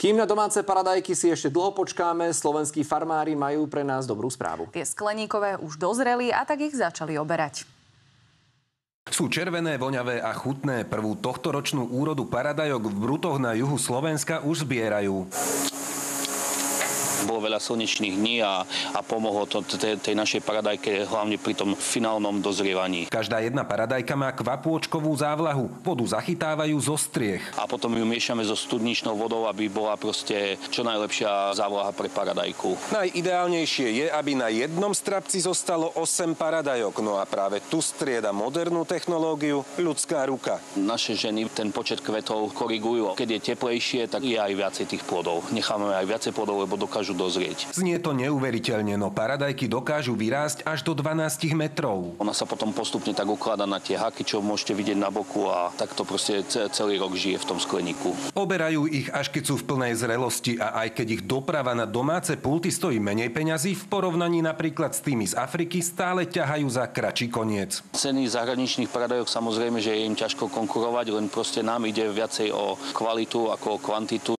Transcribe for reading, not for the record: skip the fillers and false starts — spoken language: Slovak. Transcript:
Kým na domáce paradajky si ešte dlho počkáme, slovenskí farmári majú pre nás dobrú správu. Tie skleníkové už dozreli a tak ich začali oberať. Sú červené, voňavé a chutné. Prvú tohtoročnú úrodu paradajok v Brutoch na juhu Slovenska už zbierajú. Bolo veľa slnečných dní a pomohlo to tej našej paradajke, hlavne pri tom finálnom dozrievaní. Každá jedna paradajka má kvapôčkovú závlahu. Vodu zachytávajú zo striech. A potom ju miešame so studničnou vodou, aby bola proste čo najlepšia závlaha pre paradajku. Najideálnejšie je, aby na jednom strapci zostalo 8 paradajok. No a práve tu strieda modernú technológiu ľudská ruka. Naše ženy ten počet kvetov korigujú. Keď je teplejšie, tak je aj viacej tých plodov. Necháme aj viacej plodov, lebo dokážu dozrieť. Znie to neuveriteľne, no paradajky dokážu vyrásť až do 12 metrov. Ona sa potom postupne tak ukladá na tie haky, čo môžete vidieť na boku a takto proste celý rok žije v tom skleníku. Oberajú ich, až keď sú v plnej zrelosti a aj keď ich doprava na domáce pulty stojí menej peňazí, v porovnaní napríklad s tými z Afriky stále ťahajú za kratší koniec. Ceny zahraničných paradajok samozrejme, že je im ťažko konkurovať, len proste nám ide viacej o kvalitu ako o kvantitu.